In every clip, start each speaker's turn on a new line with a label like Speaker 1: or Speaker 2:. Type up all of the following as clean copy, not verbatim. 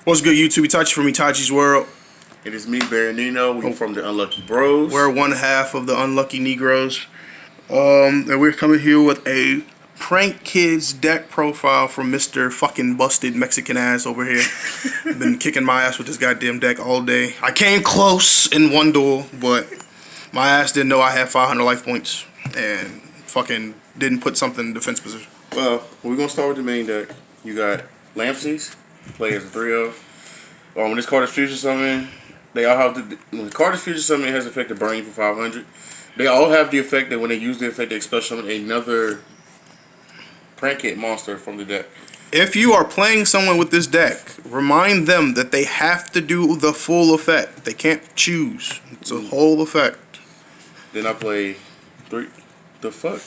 Speaker 1: What's good, YouTube? Itachi from Itachi's World.
Speaker 2: It is me, Barry Nino. We're from the Unlucky Bros.
Speaker 1: We're one half of the Unlucky Negroes. And we're coming here with a Prankids deck profile from Mr. fucking busted Mexican ass over here. Been kicking my ass with this goddamn deck all day. I came close in one duel, but my ass didn't know I had 500 life points and fucking didn't put something in defense position.
Speaker 2: Well, we're going to start with the main deck. You got Lampsies, play as a 3-of. When this card is future summon, they all have when the card is future summon, it has the effect of burning for 500. They all have the effect that when they use the effect, they special summon another Prankid monster from the deck.
Speaker 1: If you are playing someone with this deck, remind them that they have to do the full effect. They can't choose. It's a whole effect.
Speaker 2: Then I play 3. The fuck?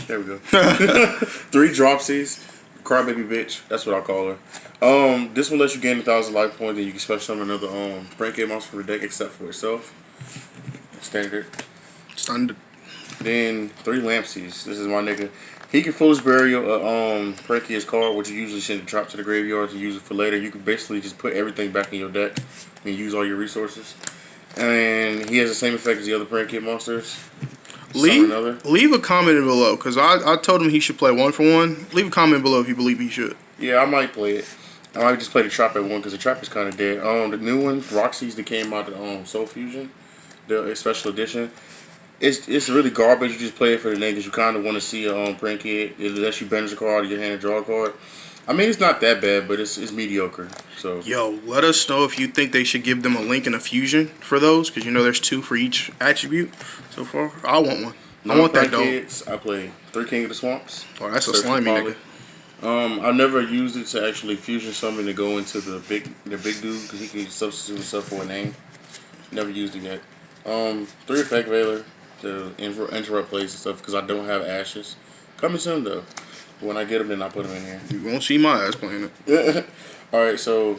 Speaker 2: There we go. 3 Dropsies. Crybaby bitch. That's what I call her. This one lets you gain 1,000 life points, and you can special summon another Prankid monster from the deck except for itself. Standard. Then 3 Lampsies. This is my nigga. He can foolish burial Prankid's card, which you usually send a drop to the graveyard to use it for later. You can basically just put everything back in your deck and use all your resources. And he has the same effect as the other Prankid monsters.
Speaker 1: Leave a comment below, because I told him he should play 1-for-1. Leave a comment below if you believe he should.
Speaker 2: Yeah, I might play it. I might just play the trap at 1 because the trap is kind of dead. The new one, Roxy's that came out of Soul Fusion, the special edition. It's really garbage. You just play it for the name because you kind of want to see a Prankid. It lets you banish a card out of your hand and draw a card. I mean, it's not that bad, but it's mediocre. So
Speaker 1: yo, let us know if you think they should give them a link and a fusion for those, because you know there's 2 for each attribute so far. I want one. I want that though.
Speaker 2: I play 3 King of the Swamps.
Speaker 1: Oh, that's a slimy nigga.
Speaker 2: I've never used it to actually fusion summon to go into the big dude because he can substitute himself for a name. Never used it yet. 3 Effect Veiler to interrupt plays and stuff because I don't have ashes. Coming soon though. When I get them, then I put them in here.
Speaker 1: You won't see my ass playing it.
Speaker 2: Alright, so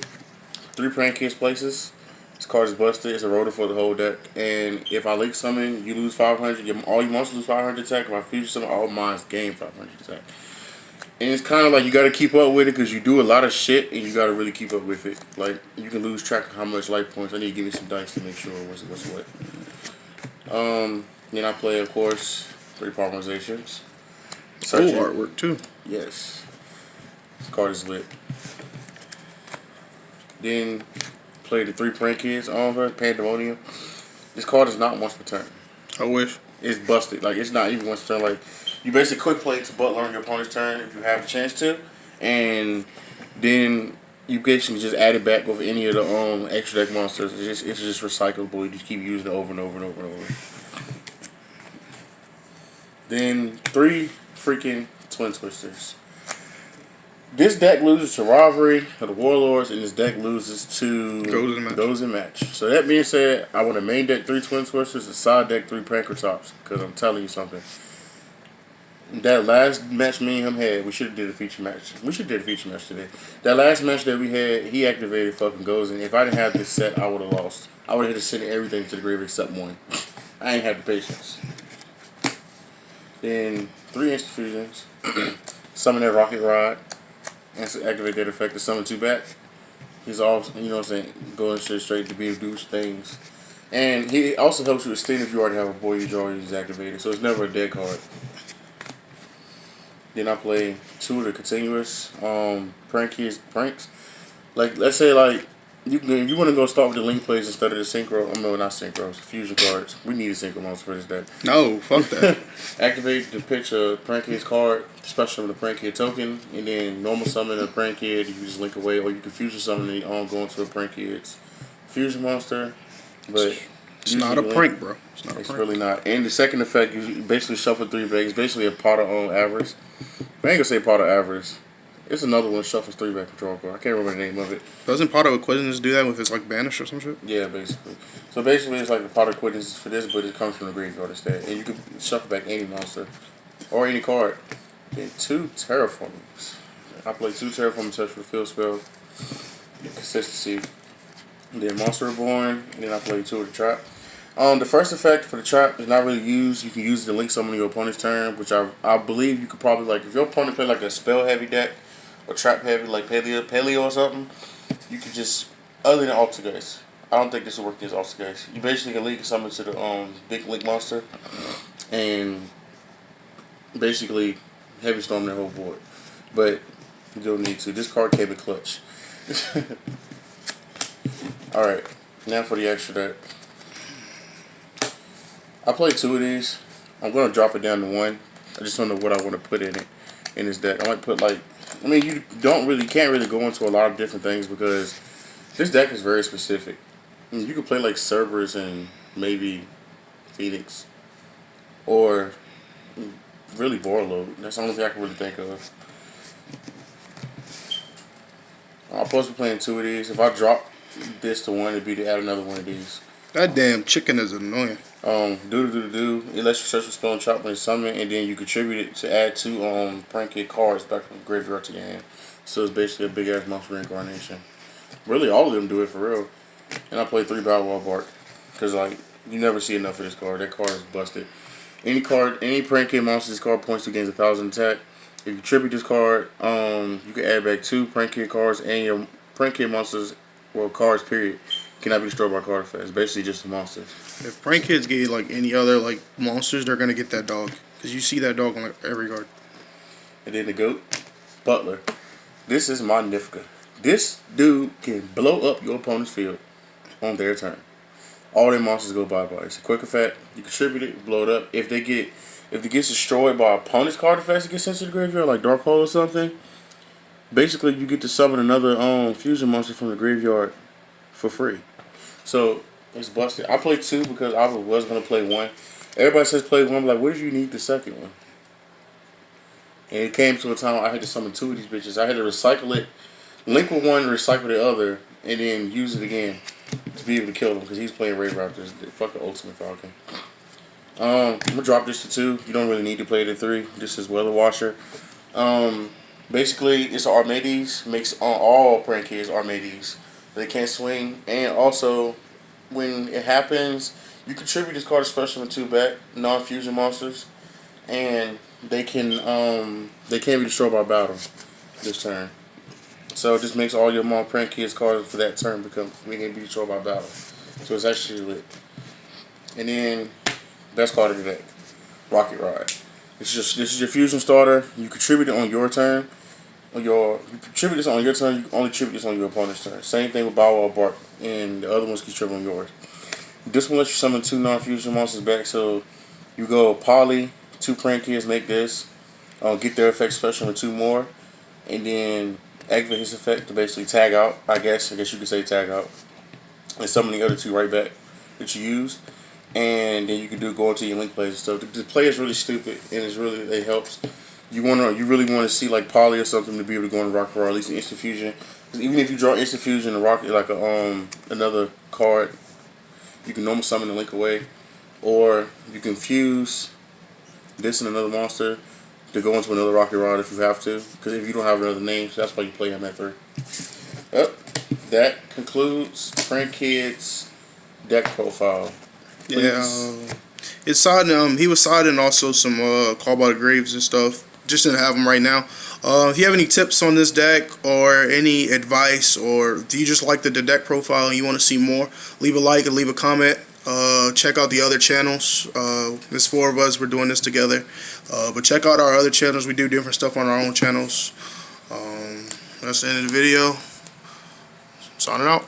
Speaker 2: 3 Prankids places. This card is busted. It's a rotor for the whole deck. And if I link summon, you lose 500. All your monsters lose 500 attack. If I fusion summon, all mine gain 500 attack. And it's kind of like you got to keep up with it because you do a lot of shit and you got to really keep up with it. Like, you can lose track of how much life points. I need to give me some dice to make sure what's what. Then I play, of course, 3 Polymerizations.
Speaker 1: Cool artwork too.
Speaker 2: Yes. This card is lit. Then play the 3 Prankids on her, Pandemonium. This card is not once per turn.
Speaker 1: I wish.
Speaker 2: It's busted. Like, it's not even once per turn. Like, you basically quick play to butt learn your opponent's turn if you have the chance to. And then you basically just add it back with any of the extra deck monsters. It's just recyclable. You just keep using it over and over and over and over. Then 3 freaking Twin Twisters. This deck loses to Rivalry of the Warlords, and this deck loses to Goes in Match. So that being said, I want to main deck 3 Twin Twisters and side deck 3 Prankratops, because I'm telling you something. That last match me and him had, we should have did a feature match. We should have did a feature match today. That last match that we had, he activated fucking Goes in. If I didn't have this set, I would have lost. I would have had to send everything to the grave except 1. I ain't had the patience. Then 3 Instant Fusions. Summon that Rocket Rod. And activate that effect to summon 2 back. He's all, you know what I'm saying, going straight to be able to do things. And he also helps you extend if you already have a boy you draw he's activated. So it's never a dead card. Then I play 2 of the continuous pranks. Like, let's say like you want to go start with the link plays instead of the synchro. I mean, not synchros, fusion cards. We need a synchro monster for this deck.
Speaker 1: No, fuck that.
Speaker 2: Activate the picture Prankid's card, special with the Prankid token, and then normal summon a Prankid. You can just link away, or you can fusion summon and go into a Prankid's fusion monster. But
Speaker 1: it's not a prank, bro.
Speaker 2: It's really not. And the second effect, you basically shuffle 3 back. It's basically a pot of avarice. I ain't gonna say pot of avarice. It's another one, shuffles 3 back control card. I can't remember the name of it.
Speaker 1: Doesn't Pot of Acquaintance do that with it's like banished or some shit?
Speaker 2: Yeah, basically. So basically it's like the Pot of Acquaintance for this, but it comes from the graveyard instead. And you can shuffle back any monster. Or any card. Then 2 Terraformings. I play 2 Terraforming Touch for the field spell. Consistency. And then Monster Reborn. And then I play 2 of the Trap. The first effect for the trap is not really used. You can use it to link summon your opponent's turn, which I believe you could probably, like, if your opponent play like a spell heavy deck or trap heavy like Paleo or something, you could just, other than Altergeist, I don't think this will work against Altergeist. You basically can link summon to the big link monster and basically heavy storm their whole board. But you don't need to. This card came in clutch. Alright, now for the extra deck. I played 2 of these. I'm gonna drop it down to 1. I just don't know what I want to put in it in this deck. I might put like, I mean, you can't really go into a lot of different things because this deck is very specific. I mean, you could play like Cerberus and maybe Phoenix, or really Borload. That's the only thing I can really think of. I'm supposed to be playing 2 of these. If I drop this to 1, it'd be to add another one of these.
Speaker 1: That damn chicken is annoying.
Speaker 2: It lets you search for spell and chop when it's summoned, and then you contribute it to add 2 Prankid cards back from the graveyard to your hand. So it's basically a big ass monster reincarnation. Really, all of them do it for real. And I play 3 Battle Wall Bark because like you never see enough of this card. That card is busted. Any Prankid monster this card points to gains 1,000 attack. If you tribute this card, you can add back 2 Prankid cards, and your Prankid monsters, well, cards period, cannot be destroyed by card effects. It's basically just the monsters.
Speaker 1: If Prankids get like any other like monsters, they're gonna get that dog because you see that dog on like every card.
Speaker 2: And then the GOAT, Butler. This is Magnifica. This dude can blow up your opponent's field on their turn. All their monsters go bye-bye. It's a quick effect. You contribute it, blow it up. If it gets destroyed by opponent's card effects, it gets sent to the graveyard, like Dark Hole or something. Basically, you get to summon another fusion monster from the graveyard for free. So it's busted. I played 2 because I was gonna play 1. Everybody says play 1. I'm like, what if you need the second one? And it came to a time I had to summon 2 of these bitches. I had to recycle it, link with one, recycle the other, and then use it again to be able to kill him because he's playing Raid Raptors. Fuck the Ultimate Falcon. I'm gonna drop this to 2. You don't really need to play it at 3. This is Weather Washer. Basically, it's Armades. Makes all Prankids Armades. They can't swing, and also when it happens, you contribute this card special with 2 back non-fusion monsters, and they can't be destroyed by battle this turn. So it just makes all your Prankids cards for that turn can be destroyed by battle. So it's actually lit. And then best card of the deck, Rocket Ride. This is your fusion starter. You contribute it on your turn. You contribute this on your turn. You only contribute this on your opponent's turn. Same thing with Bow Wow Bark, and the other ones contribute on yours. This one lets you summon 2 non-fusion monsters back. So you go Poly, 2 Prankids, make this, get their effect special with 2 more, and then activate his effect to basically tag out. I guess you could say tag out, and summon the other 2 right back that you used. And then you can go into your link plays and stuff. The play is really stupid, and it helps. You really want to see like Poly or something to be able to go in Rocket or at least an Instant Fusion. Because even if you draw Instant Fusion and Rocket like another card, you can normal summon the link away, or you can fuse this and another monster to go into another Rocket Rod if you have to. Because if you don't have another name, so that's why you play him at 3. That concludes Prankids deck profile. Please.
Speaker 1: Yeah, it's siding. He was siding also some Call by the Graves and stuff. Just didn't have them right now. If you have any tips on this deck or any advice, or do you just like the deck profile and you want to see more, leave a like and leave a comment. Check out the other channels. There's 4 of us. We're doing this together. But check out our other channels. We do different stuff on our own channels. That's the end of the video. Signing out.